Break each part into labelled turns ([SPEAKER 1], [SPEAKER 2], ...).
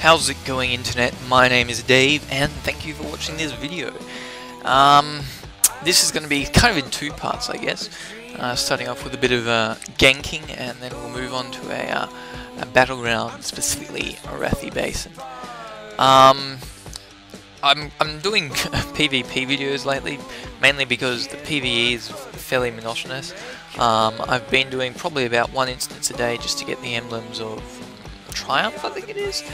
[SPEAKER 1] How's it going, internet? My name is Dave and thank you for watching this video. This is going to be kind of in two parts, I guess. Starting off with a bit of ganking, and then we'll move on to a battleground, specifically Arathi Basin. I'm doing PvP videos lately, mainly because the PvE is fairly monotonous. I've been doing probably about one instance a day just to get the emblems of Triumph, I think it is.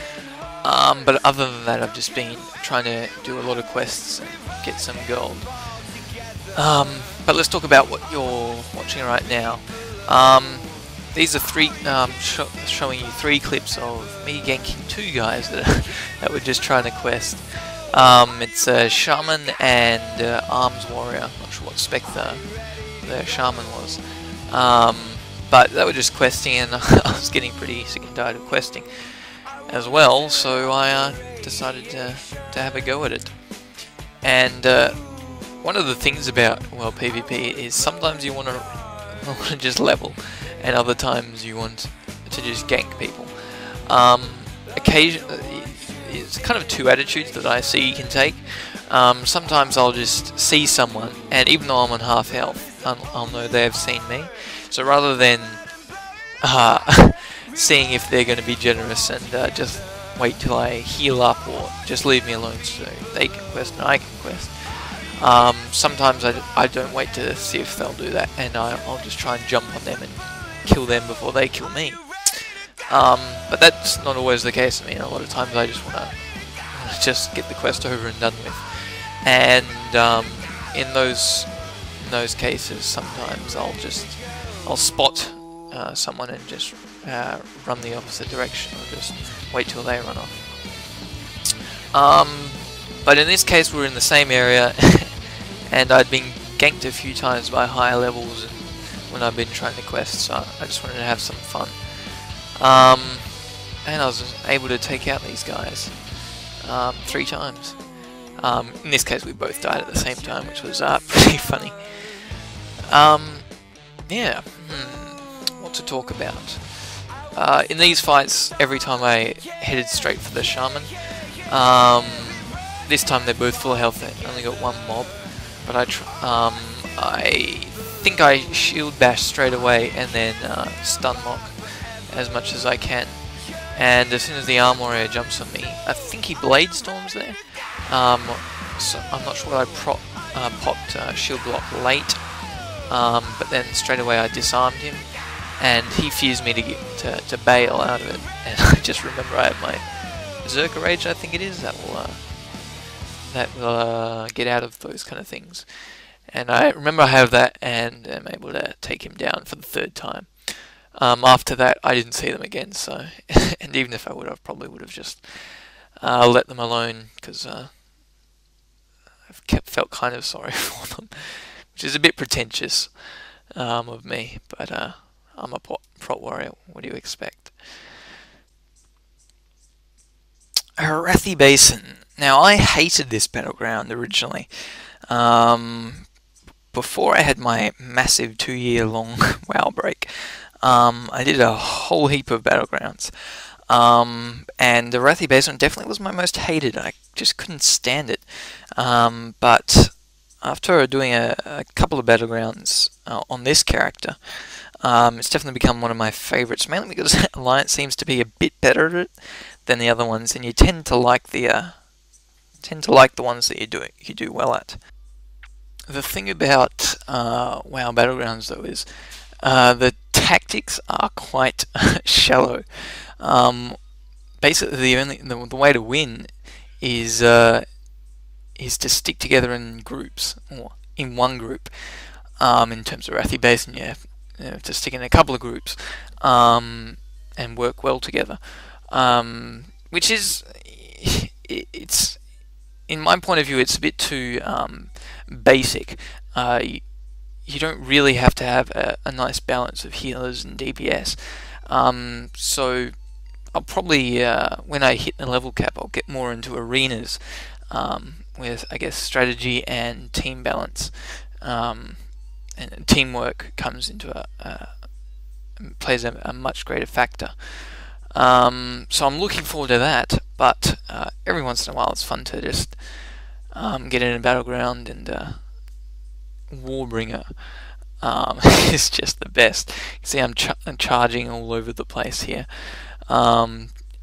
[SPEAKER 1] But other than that, I've just been trying to do a lot of quests and get some gold. But let's talk about what you're watching right now. These are showing you three clips of me ganking two guys that were just trying to quest. It's a Shaman and Arms Warrior. I'm not sure what spec the Shaman was. But they were just questing, and I was getting pretty sick and tired of questing as well, so I decided to have a go at it. And one of the things about, well, PvP is sometimes you want to just level, and other times you want to just gank people. Occasionally, it's kind of two attitudes that I see you can take. Sometimes I'll just see someone, and even though I'm on half health, I'll know they've seen me. So rather than seeing if they're going to be generous and just wait till I heal up, or just leave me alone so they can quest and I can quest, sometimes I don't wait to see if they'll do that, and I'll just try and jump on them and kill them before they kill me. But that's not always the case. I mean, a lot of times I just want to just get the quest over and done with. And in those cases, sometimes I'll spot someone and just run the opposite direction, or just wait till they run off. But in this case, we're in the same area, and I'd been ganked a few times by higher levels when I've been trying to quest, so I just wanted to have some fun. And I was able to take out these guys 3 times. In this case, we both died at the same time, which was pretty funny. Yeah, what to talk about? In these fights, every time I headed straight for the Shaman. This time they're both full health, I only got one mob, but I think I shield bash straight away and then stun lock as much as I can. And as soon as the Arm Warrior jumps on me, I think he Blade Storms there. So I'm not sure what I popped shield block late, but then straight away I disarmed him, and he fears me to bail out of it. And I just remember I have my Berserker Rage, I think it is, that will get out of those kind of things. And I remember I have that, and am able to take him down for the 3rd time. After that, I didn't see them again, so and even if I would, I probably would have just let them alone, because I've felt kind of sorry for them, which is a bit pretentious of me, but I'm a Prot Warrior. What do you expect? Arathi Basin. Now, I hated this battleground originally. Before I had my massive 2-year-long WoW break, I did a whole heap of battlegrounds, and the Arathi Basin definitely was my most hated. I just couldn't stand it. But after doing a couple of battlegrounds on this character, it's definitely become one of my favourites, mainly because Alliance seems to be a bit better at it than the other ones, and you tend to like the ones that you do well at. The thing about WoW Battlegrounds, though, is the tactics are quite shallow. Basically, the way to win is to stick together in groups, or in one group. In terms of Arathi Basin, you have to stick in a couple of groups and work well together. Which is, it's, in my point of view, it's a bit too basic. You don't really have to have a nice balance of healers and DPS. So I'll probably, when I hit the level cap, I'll get more into arenas with, I guess, strategy and team balance. And teamwork comes into plays a much greater factor. So I'm looking forward to that, but every once in a while it's fun to just get in a battleground, and Warbringer is just the best. You see I'm charging all over the place here.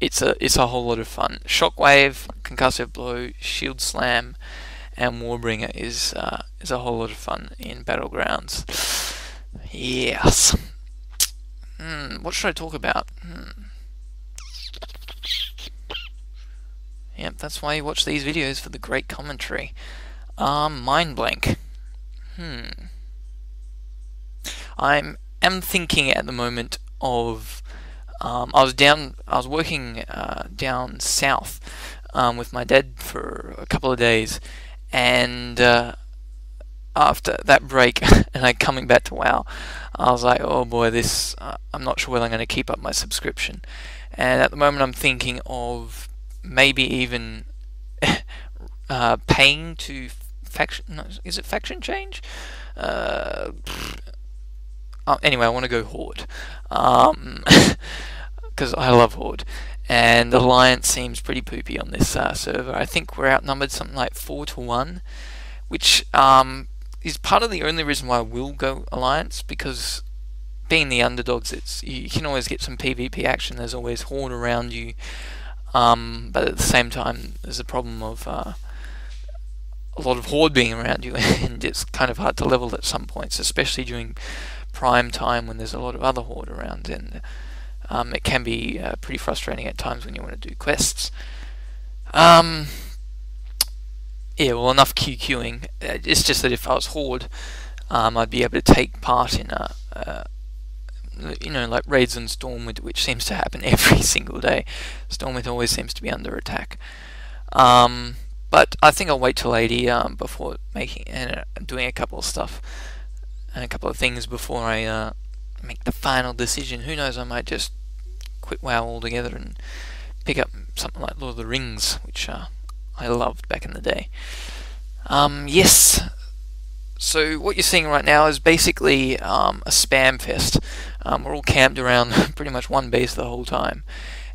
[SPEAKER 1] It's a whole lot of fun. Shockwave, Concussive Blow, Shield Slam, and Warbringer is a whole lot of fun in Battlegrounds. Yes. What should I talk about? Yep, that's why you watch these videos, for the great commentary. Mind blank. I am thinking at the moment of I was working down south with my dad for a couple of days, and after that break and I coming back to WoW, I was like, oh boy, this I'm not sure whether I'm going to keep up my subscription. And at the moment I'm thinking of maybe even paying to faction. No, is it faction change? Anyway, I want to go Horde, because I love Horde, and Alliance seems pretty poopy on this server. I think we're outnumbered something like 4-1, which is part of the only reason why I will go Alliance, because being the underdogs, you can always get some PvP action. There's always Horde around you, but at the same time there's a problem of a lot of Horde being around you, and it's kind of hard to level at some points, especially during prime time when there's a lot of other Horde around, and it can be pretty frustrating at times when you want to do quests. Yeah, well, enough QQing. It's just that if I was Horde, I'd be able to take part in like raids on Stormwind, which seems to happen every single day. Stormwind always seems to be under attack. But I think I'll wait till 80 before making and doing a couple of stuff and a couple of things before I make the final decision. Who knows, I might just quit WoW altogether and pick up something like Lord of the Rings, which I loved back in the day. Yes, so what you're seeing right now is basically a spam fest. We're all camped around pretty much one base the whole time,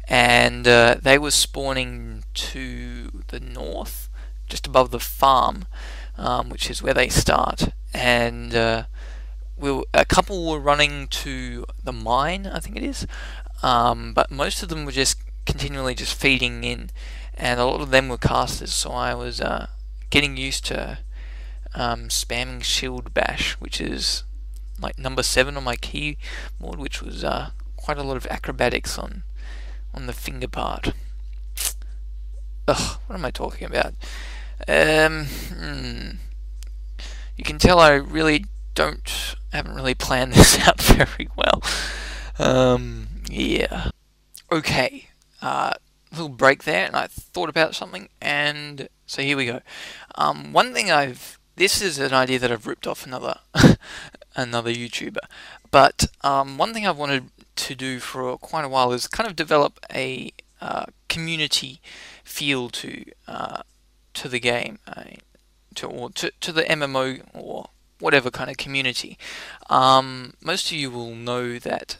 [SPEAKER 1] and they were spawning to the north, just above the farm, which is where they start, and a couple were running to the mine, I think it is, but most of them were just continually just feeding in, and a lot of them were casters, so I was getting used to spamming Shield Bash, which is like number 7 on my keyboard, which was quite a lot of acrobatics on the finger part. Ugh, what am I talking about? You can tell I really haven't really planned this out very well. Yeah. Okay. Little break there, and I thought about something, and so here we go. One thing this is an idea that I've ripped off another YouTuber, but one thing I've wanted to do for quite a while is kind of develop a community feel to the game, to the MMO or whatever kind of community. Most of you will know that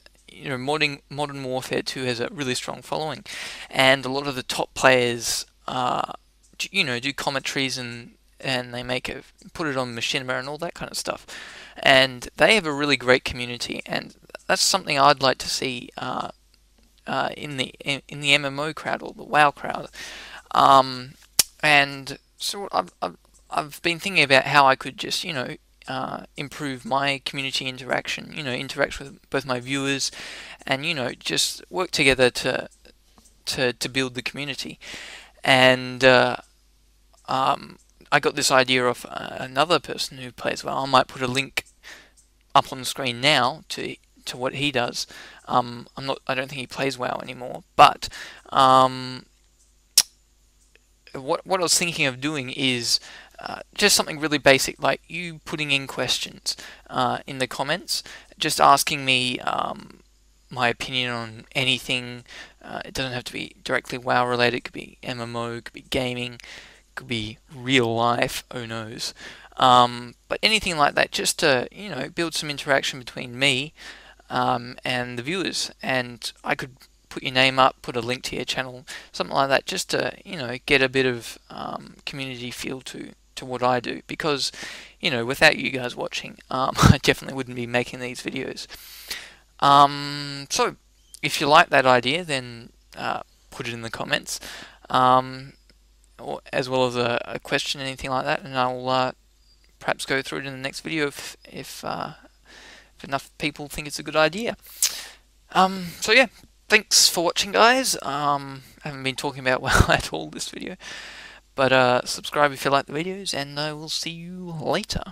[SPEAKER 1] Modern Warfare 2 has a really strong following, and a lot of the top players do commentaries and they put it on Machinima and all that kind of stuff, and they have a really great community, and that's something I'd like to see in the MMO crowd or the WoW crowd. And so I've been thinking about how I could just improve my community interaction, interact with both my viewers, and just work together to build the community. And I got this idea of another person who plays well. I might put a link up on the screen now to what he does. I don't think he plays WoW anymore, but what I was thinking of doing is just something really basic, like you putting in questions in the comments, just asking me my opinion on anything. It doesn't have to be directly WoW related. It could be MMO, it could be gaming, could be real life, who knows. But anything like that, just to build some interaction between me and the viewers, and I could put your name up, put a link to your channel, something like that, just to get a bit of community feel to what I do, because without you guys watching, I definitely wouldn't be making these videos. So if you like that idea, then put it in the comments, or as well as a question, anything like that, and I'll perhaps go through it in the next video if enough people think it's a good idea. So yeah, thanks for watching, guys. I haven't been talking about WoW at all this video, but subscribe if you like the videos, and I will see you later.